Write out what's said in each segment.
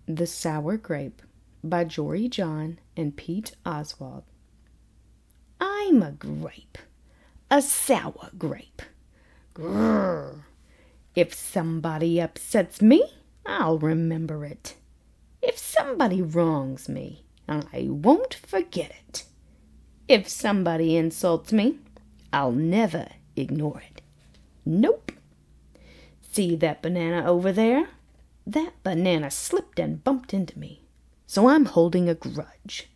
The Sour Grape by Jory John and Pete Oswald. I'm a grape, a sour grape. Grrr. If somebody upsets me, I'll remember it. If somebody wrongs me, I won't forget it. If somebody insults me, I'll never ignore it. Nope. See that banana over there? That banana slipped and bumped into me, so I'm holding a grudge.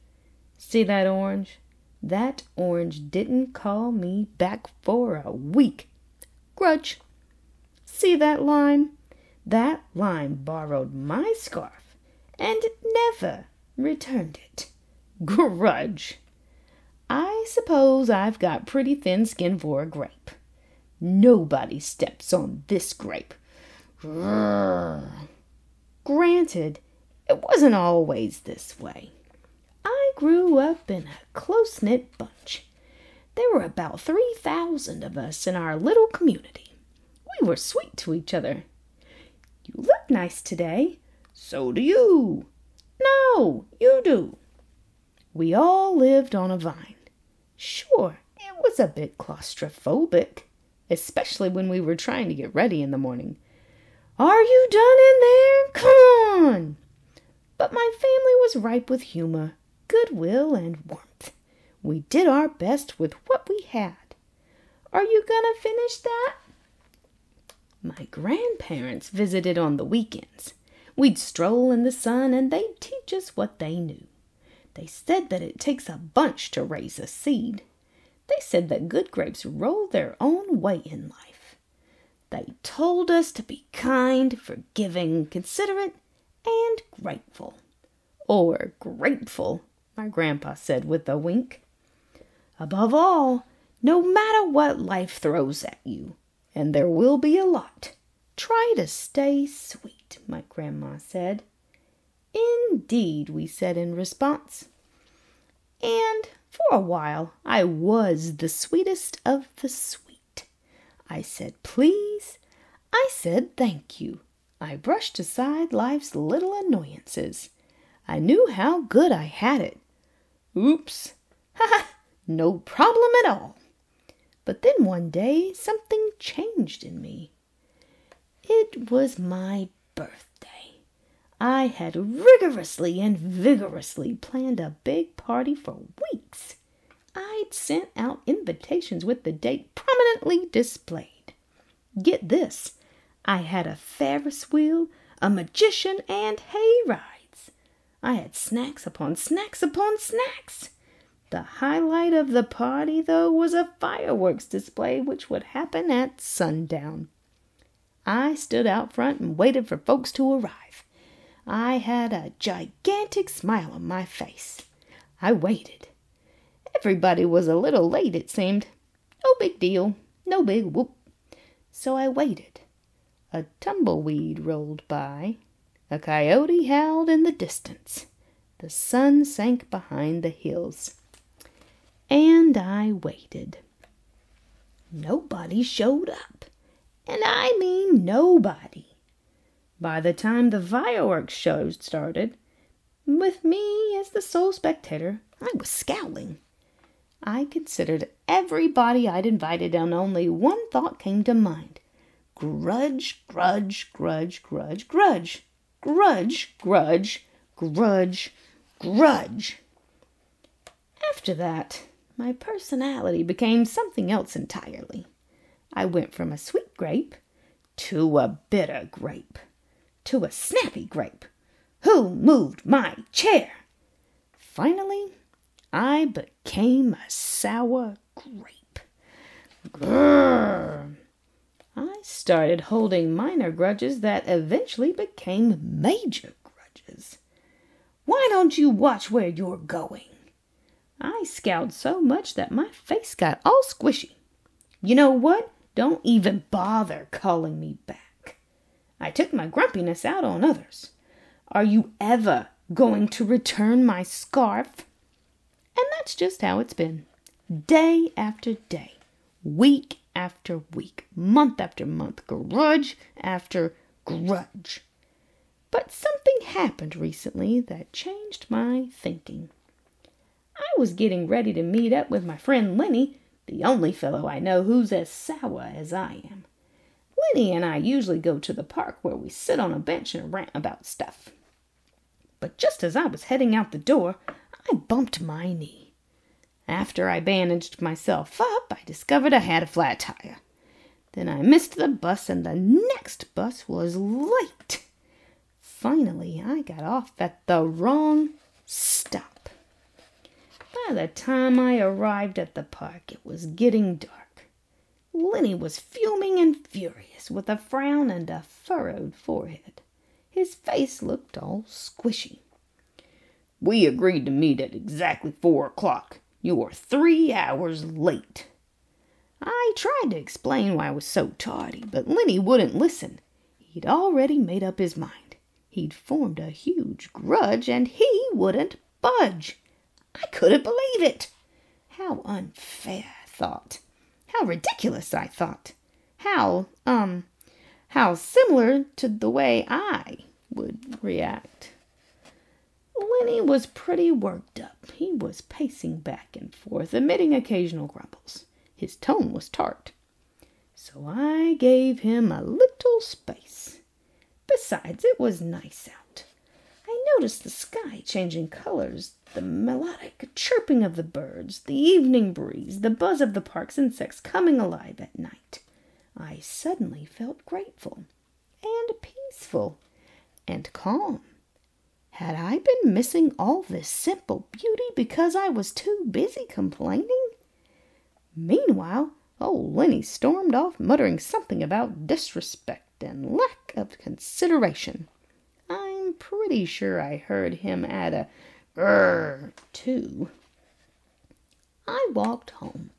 See that orange? That orange didn't call me back for a week. Grudge. See that lime? That lime borrowed my scarf and never returned it. Grudge. I suppose I've got pretty thin skin for a grape. Nobody steps on this grape. Grrr. Granted, it wasn't always this way. I grew up in a close-knit bunch. There were about 3,000 of us in our little community. We were sweet to each other. You look nice today. So do you. No, you do. We all lived on a vine. Sure, it was a bit claustrophobic, especially when we were trying to get ready in the morning. Are you done in there? Come on! But my family was ripe with humor, goodwill, and warmth. We did our best with what we had. Are you gonna finish that? My grandparents visited on the weekends. We'd stroll in the sun and they'd teach us what they knew. They said that it takes a bunch to raise a seed. They said that good grapes roll their own way in life. They told us to be kind, forgiving, considerate, and grateful. Or grateful, my grandpa said with a wink. Above all, no matter what life throws at you, and there will be a lot, try to stay sweet, my grandma said. Indeed, we said in response. And for a while, I was the sweetest of the sweet. I said please. I said thank you. I brushed aside life's little annoyances. I knew how good I had it. Oops. Ha! No problem at all. But then one day something changed in me. It was my birthday. I had rigorously and vigorously planned a big party for weeks. I'd sent out invitations with the date prominently displayed. Get this, I had a Ferris wheel, a magician, and hay rides. I had snacks upon snacks upon snacks. The highlight of the party, though, was a fireworks display which would happen at sundown. I stood out front and waited for folks to arrive. I had a gigantic smile on my face. I waited. Everybody was a little late, it seemed. No big deal, no big whoop. So I waited. A tumbleweed rolled by. A coyote howled in the distance. The sun sank behind the hills. And I waited. Nobody showed up. And I mean nobody. By the time the fireworks show started, with me as the sole spectator, I was scowling. I considered everybody I'd invited and only one thought came to mind. Grudge, grudge, grudge, grudge, grudge. Grudge, grudge, grudge, grudge. After that, my personality became something else entirely. I went from a sweet grape to a bitter grape to a snappy grape. Who moved my chair? Finally, I became a sour grape. Grrr. I started holding minor grudges that eventually became major grudges. Why don't you watch where you're going? I scowled so much that my face got all squishy. You know what? Don't even bother calling me back. I took my grumpiness out on others. Are you ever going to return my scarf? And that's just how it's been. Day after day, week after week, month after month, grudge after grudge. But something happened recently that changed my thinking. I was getting ready to meet up with my friend Lenny, the only fellow I know who's as sour as I am. Lenny and I usually go to the park where we sit on a bench and rant about stuff. But just as I was heading out the door, I bumped my knee. After I bandaged myself up, I discovered I had a flat tire. Then I missed the bus, and the next bus was late. Finally, I got off at the wrong stop. By the time I arrived at the park, it was getting dark. Lenny was fuming and furious, with a frown and a furrowed forehead. His face looked all squishy. "We agreed to meet at exactly 4:00. You're 3 hours late." I tried to explain why I was so tardy, but Lenny wouldn't listen. He'd already made up his mind. He'd formed a huge grudge, and he wouldn't budge. I couldn't believe it. How unfair, I thought. How ridiculous, I thought. How similar to the way I would react. Lenny was pretty worked up. He was pacing back and forth, emitting occasional grumbles. His tone was tart. So I gave him a little space. Besides, it was nice out. I noticed the sky changing colors, the melodic chirping of the birds, the evening breeze, the buzz of the park's insects coming alive at night. I suddenly felt grateful and peaceful and calm. Had I been missing all this simple beauty because I was too busy complaining? Meanwhile, old Lenny stormed off, muttering something about disrespect and lack of consideration. I'm pretty sure I heard him add a grrr, too. I walked home.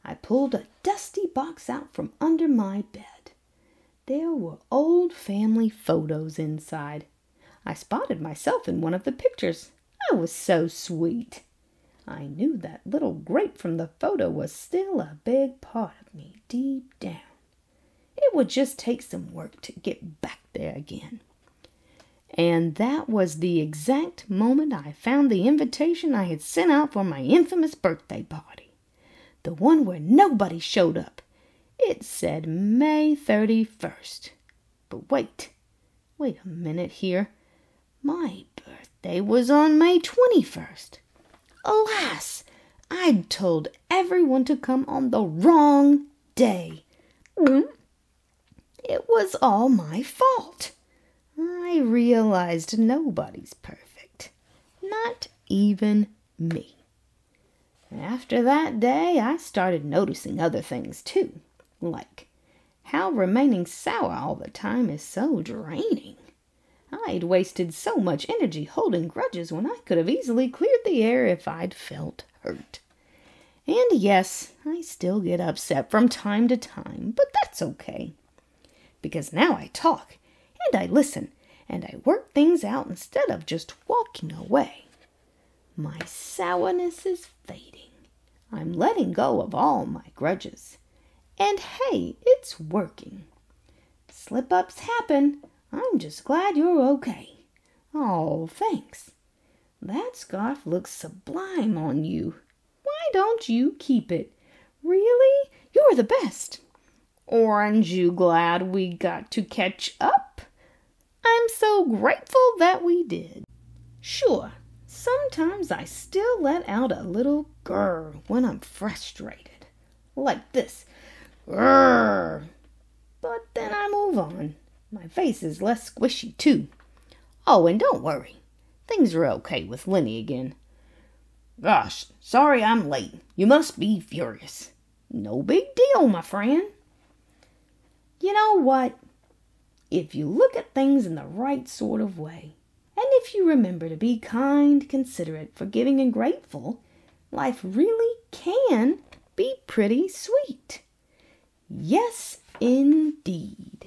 I pulled a dusty box out from under my bed. There were old family photos inside. I spotted myself in one of the pictures. I was so sweet. I knew that little grape from the photo was still a big part of me deep down. It would just take some work to get back there again. And that was the exact moment I found the invitation I had sent out for my infamous birthday party. The one where nobody showed up. It said May 31st. But wait a minute here. My birthday was on May 21st. Alas, I'd told everyone to come on the wrong day. It was all my fault. I realized nobody's perfect, not even me. After that day, I started noticing other things too, like how remaining sour all the time is so draining. I'd wasted so much energy holding grudges when I could have easily cleared the air if I'd felt hurt. And yes, I still get upset from time to time, but that's okay. Because now I talk, and I listen, and I work things out instead of just walking away. My sourness is fading. I'm letting go of all my grudges. And hey, it's working. Slip-ups happen. I'm just glad you're okay. Oh, thanks. That scarf looks sublime on you. Why don't you keep it? Really? You're the best. Aren't you glad we got to catch up? I'm so grateful that we did. Sure, sometimes I still let out a little grrr when I'm frustrated. Like this. Grrr. But then I move on. My face is less squishy, too. Oh, and don't worry. Things are okay with Lenny again. Gosh, sorry I'm late. You must be furious. No big deal, my friend. You know what? If you look at things in the right sort of way, and if you remember to be kind, considerate, forgiving, and grateful, life really can be pretty sweet. Yes, indeed.